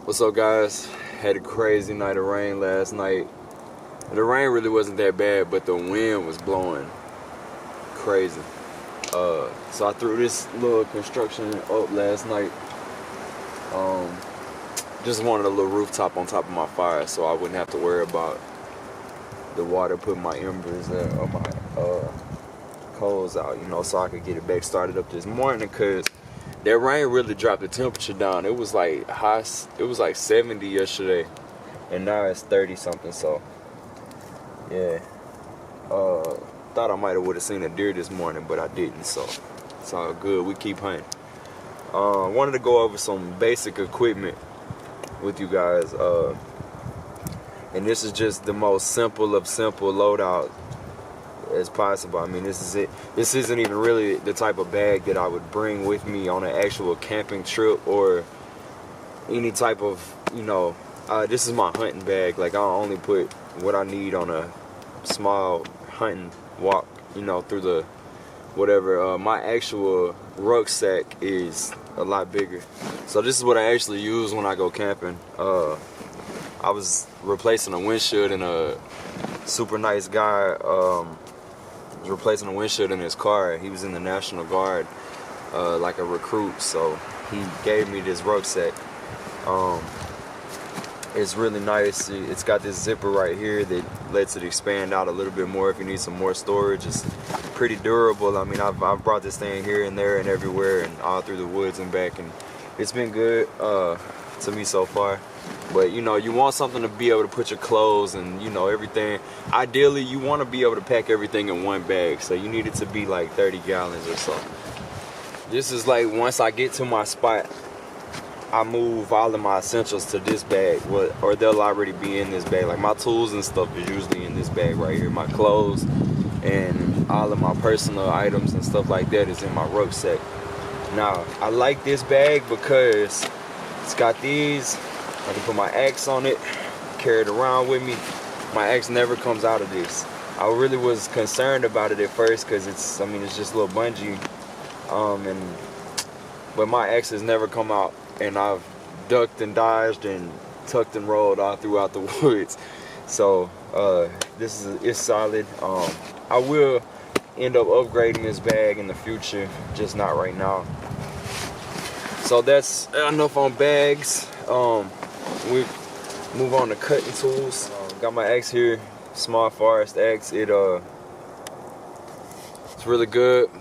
What's up, guys? Had a crazy night of rain last night. The rain really wasn't that bad, but the wind was blowing crazy. So I threw this little construction up last night. Just wanted a little rooftop on top of my fire so I wouldn't have to worry about the water putting my embers or my coals out, so I could get it back started up this morning, because that rain really dropped the temperature down. It was like high, it was like 70 yesterday, and now it's 30 something. So yeah, thought I might have would have seen a deer this morning, but I didn't, so it's all good. We keep hunting. Wanted to go over some basic equipment with you guys, and this is just the most simple of simple loadout as possible. I mean, this is it. This isn't even really the type of bag that I would bring with me on an actual camping trip or any type of, this is my hunting bag. Like, I'll only put what I need on a small hunting walk, through the whatever. My actual rucksack is a lot bigger. So this is what I actually use when I go camping. I was replacing a windshield, and a super nice guy was replacing a windshield in his car. He was in the National Guard, like a recruit, so he gave me this rucksack. It's really nice. It's got this zipper right here that lets it expand out a little bit more if you need some more storage. It's pretty durable. I mean, I've brought this thing here and there and everywhere and all through the woods and back, and it's been good to me so far. But you want something to be able to put your clothes and everything. Ideally, you want to be able to pack everything in one bag, so you need it to be like 30 gallons or so. This is like, once I get to my spot, I move all of my essentials to this bag, or they'll already be in this bag. Like, my tools and stuff is usually in this bag right here. My clothes and all of my personal items and stuff like that is in my rucksack. Now, I like this bag because it's got these. I can put my axe on it, carry it around with me. My axe never comes out of this. I really was concerned about it at first because it's just a little bungee, but my axe has never come out, and I've ducked and dodged and tucked and rolled all throughout the woods. So it's solid. I will end up upgrading this bag in the future, just not right now. So that's enough on bags. We move on to cutting tools. Got my axe here, small forest axe. It's really good.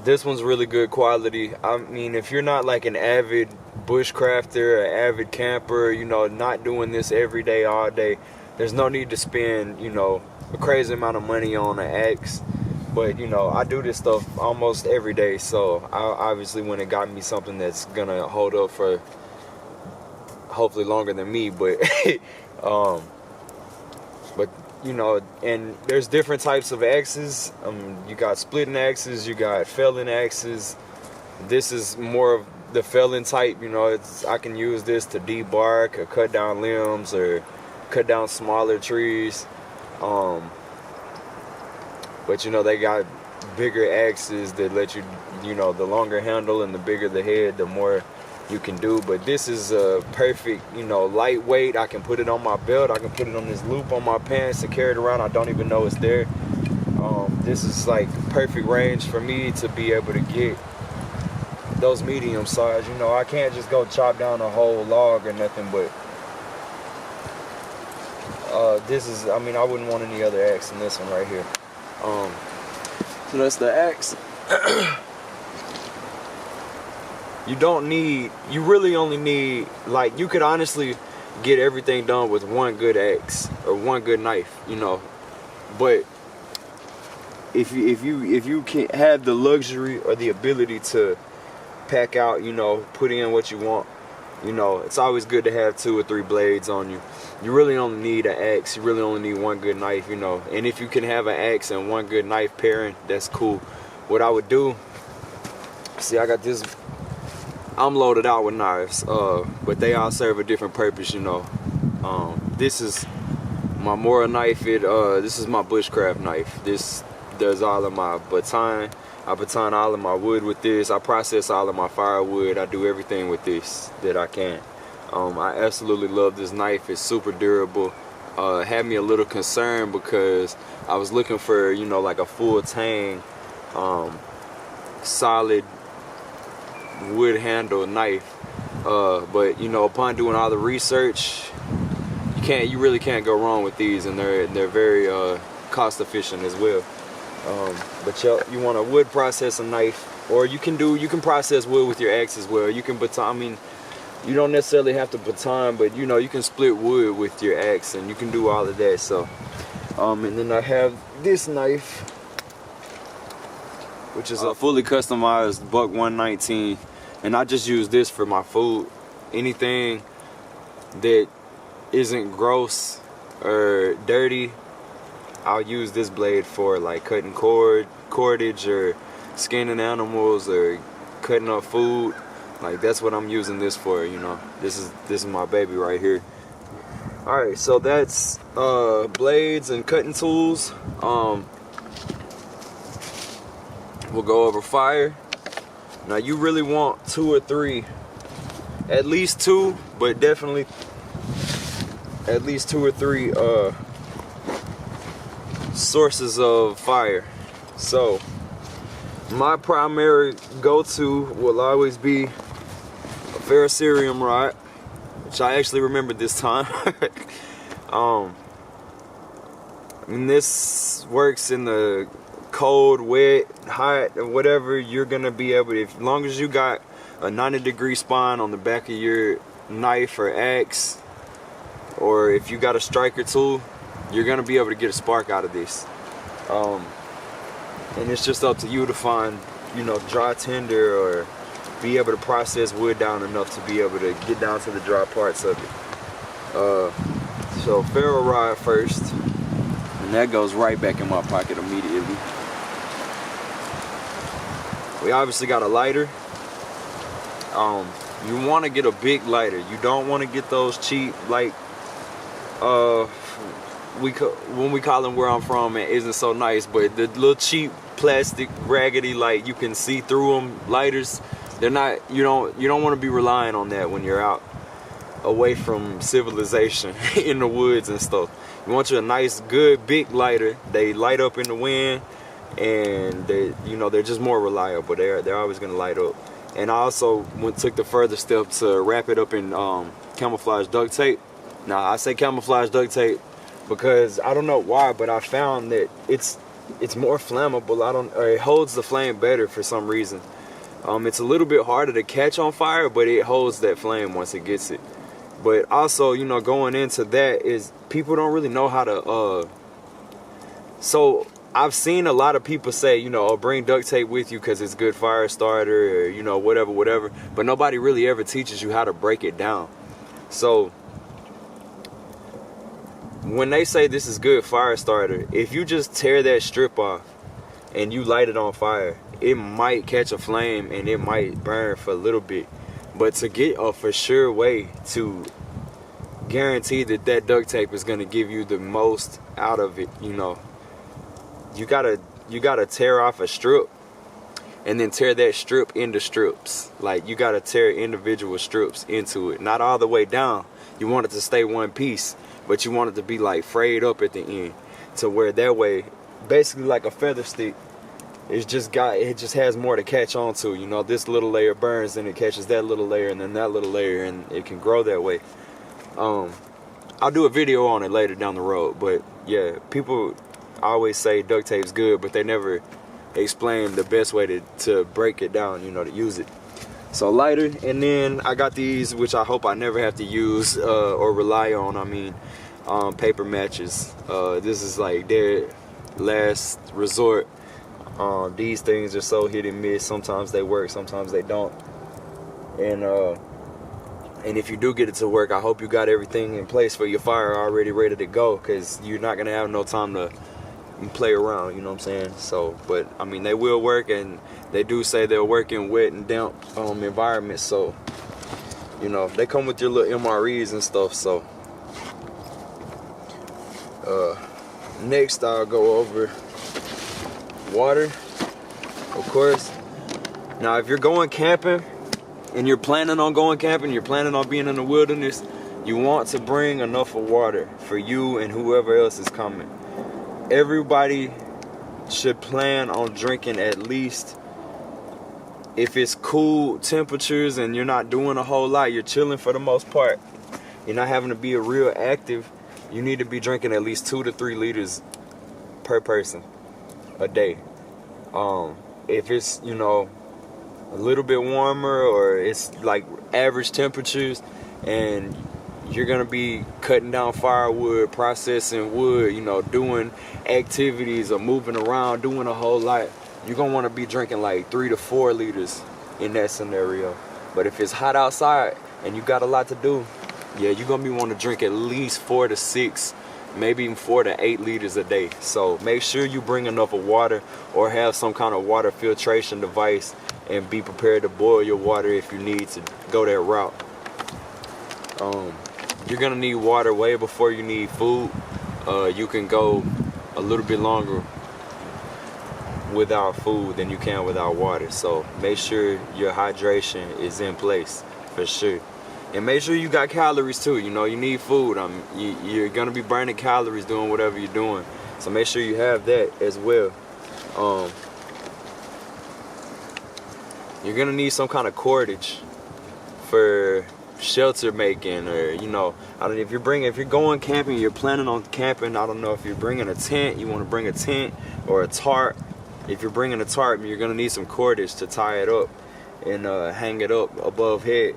This one's really good quality. I mean, if you're not like an avid bushcrafter, an avid camper, not doing this every day, all day, there's no need to spend, a crazy amount of money on an axe. But, I do this stuff almost every day, so I obviously went and got me something that's gonna hold up for hopefully longer than me, but and there's different types of axes. You got splitting axes, you got felling axes. This is more of the felling type. I can use this to debark or cut down limbs or cut down smaller trees. But they got bigger axes that let you, the longer handle and the bigger the head, the more you can do. But this is perfect, lightweight. I can put it on my belt. I can put it on this loop on my pants and carry it around. I don't even know it's there. This is like perfect range for me to be able to get those medium size. I can't just go chop down a whole log or nothing, but this is, I wouldn't want any other axe than this one right here. So that's the axe. You really only need, like, you could honestly get everything done with one good axe or one good knife, but if you can't have the luxury or the ability to pack out, put in what you want, it's always good to have 2 or 3 blades on you. You really only need an axe. You really only need one good knife, and if you can have an axe and one good knife pairing, that's cool. What I would do, see, I got this, I'm loaded out with knives, but they all serve a different purpose, This is my Mora knife. This is my Bushcraft knife. This does all of my baton. I baton all of my wood with this. I process all of my firewood. I do everything with this that I can. I absolutely love this knife. It's super durable. Had me a little concerned because I was looking for, you know, like a full tang, solid wood handle knife. But you know, upon doing all the research, you really can't go wrong with these, and they're very cost efficient as well. But you want a wood processing knife, or you can process wood with your axe as well. You can baton. I mean, you don't necessarily have to baton, but you know, you can split wood with your axe, and you can do all of that. So, and then I have this knife, which is a fully customized buck 119, and I just use this for my food. Anything that isn't gross or dirty, I'll use this blade for, like cutting cordage or skinning animals or cutting up food. Like, that's what I'm using this for, you know. This is my baby right here. Alright, so that's blades and cutting tools. We'll go over fire. Now, you really want 2 or 3, at least 2, but definitely at least 2 or 3 sources of fire. So my primary go-to will always be a ferrocerium rod, which I actually remembered this time. I mean, this works in the cold, wet, hot, or whatever. You're gonna be able to, as long as you got a 90-degree spine on the back of your knife or axe, or if you got a striker tool, you're gonna be able to get a spark out of this. And it's just up to you to find, you know, dry tinder, or be able to process wood down enough to be able to get down to the dry parts of it. So ferro rod first, and that goes right back in my pocket immediately. We obviously got a lighter. You want to get a big lighter. You don't want to get those cheap, like when we call them where I'm from, it isn't so nice, but the little cheap plastic raggedy, like you can see through them lighters. They're not, you don't want to be relying on that when you're out away from civilization in the woods and stuff. You want you a nice, good, big lighter. They light up in the wind, and they're just more reliable. They're always gonna light up. And I also took the further step to wrap it up in camouflage duct tape. Now, I say camouflage duct tape because I don't know why, but I found that it's more flammable. Or it holds the flame better for some reason. It's a little bit harder to catch on fire, but it holds that flame once it gets it. But also, you know, going into that is people don't really know how to. So I've seen a lot of people say, you know, oh, bring duct tape with you because it's good fire starter, or, you know, whatever. But nobody really ever teaches you how to break it down. So when they say this is good fire starter, if you just tear that strip off and you light it on fire, it might catch a flame and it might burn for a little bit. But to get a for sure way to guarantee that duct tape is going to give you the most out of it, you know, you gotta tear off a strip and then tear that strip into strips. Like, you gotta tear individual strips into it, not all the way down. You want it to stay one piece, but you want it to be like frayed up at the end, to where that way, basically like a feather stick, it just has more to catch on to. You know, this little layer burns, and it catches that little layer, and then that little layer, and it can grow that way. I'll do a video on it later down the road, but yeah, people always say duct tape's good, but they never explain the best way to break it down, you know, to use it. So lighter, and then I got these, which I hope I never have to use or rely on. I mean, paper matches. This is like their last resort. These things are so hit and miss. Sometimes they work, sometimes they don't. And if you do get it to work, I hope you got everything in place for your fire already ready to go, because you're not gonna have no time to play around, you know what I'm saying? So, but I mean, they will work, and they do say they'll work in wet and damp environments. So, you know, they come with your little MREs and stuff. So, next I'll go over water, of course. Now, if you're going camping, and you're planning on going camping, you're planning on being in the wilderness, you want to bring enough of water for you and whoever else is coming. Everybody should plan on drinking at least, if it's cool temperatures and you're not doing a whole lot, you're chilling for the most part, you're not having to be a real active, you need to be drinking at least 2 to 3 liters per person a day. If it's, you know, a little bit warmer, or it's like average temperatures, and you're gonna be cutting down firewood, processing wood, you know, doing activities or moving around, doing a whole lot, you're gonna want to be drinking like 3 to 4 liters in that scenario. But if it's hot outside and you got a lot to do, yeah, you're gonna be wanting to drink at least 4 to 6, maybe even 4 to 8 liters a day. So make sure you bring enough of water, or have some kind of water filtration device, and be prepared to boil your water if you need to go that route. You're gonna need water way before you need food. You can go a little bit longer without food than you can without water. So make sure your hydration is in place for sure. And make sure you got calories too. You know, you need food. You're gonna be burning calories doing whatever you're doing. So make sure you have that as well. You're gonna need some kind of cordage for shelter making, or, you know, I don't know if you're going camping, you're planning on camping, I don't know if you're bringing a tent, you want to bring a tent or a tarp. If you're bringing a tarp, you're gonna need some cordage to tie it up and hang it up above head.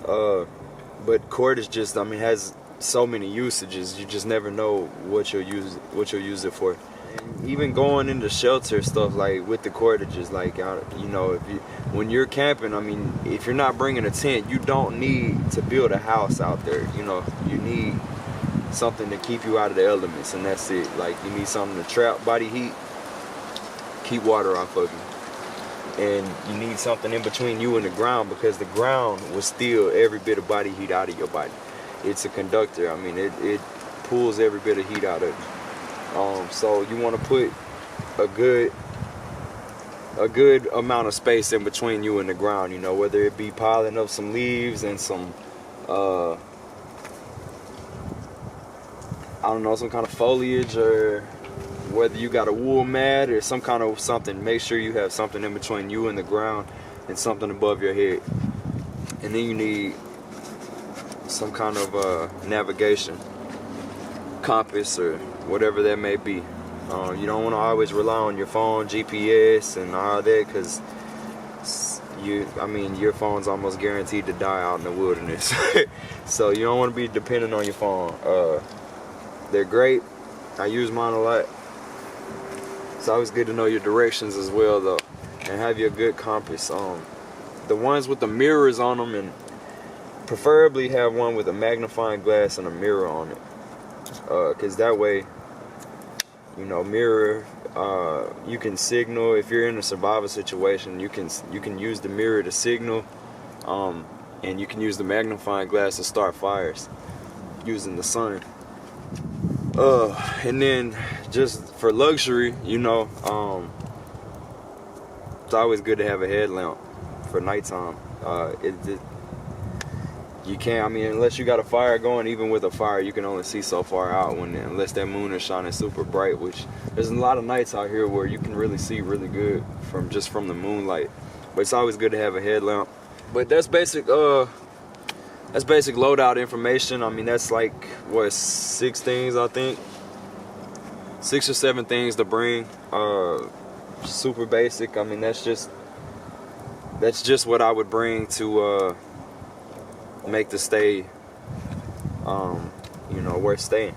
But cordage just, I mean, has so many usages. You just never know what you'll use it for. And even going into shelter stuff, like with the cordages, like, you know, when you're camping, I mean, if you're not bringing a tent, you don't need to build a house out there. You know, you need something to keep you out of the elements, and that's it. Like, you need something to trap body heat, keep water off of you. And you need something in between you and the ground, because the ground will steal every bit of body heat out of your body. It's a conductor. I mean, it pulls every bit of heat out of you. So you want to put a good amount of space in between you and the ground, you know, whether it be piling up some leaves and some I don't know, some kind of foliage, or whether you got a wool mat or some kind of something. Make sure you have something in between you and the ground, and something above your head. And then you need some kind of navigation, compass, or whatever that may be. You don't want to always rely on your phone, GPS, and all that, because your phone's almost guaranteed to die out in the wilderness. So you don't want to be dependent on your phone. They're great. I use mine a lot. It's always good to know your directions as well, though, and have your good compass. The ones with the mirrors on them, and preferably have one with a magnifying glass and a mirror on it, because that way, you know, mirror, you can signal. If you're in a survival situation, you can use the mirror to signal, and you can use the magnifying glass to start fires using the sun. And then just for luxury, you know, it's always good to have a headlamp for nighttime. You can't, I mean, unless you got a fire going, even with a fire, you can only see so far out unless that moon is shining super bright, which there's a lot of nights out here where you can really see really good from the moonlight. But it's always good to have a headlamp. But that's basic loadout information. I mean, that's like, what, 6 things, I think? 6 or 7 things to bring. Super basic. I mean, that's just what I would bring to make the stay, you know, worth staying.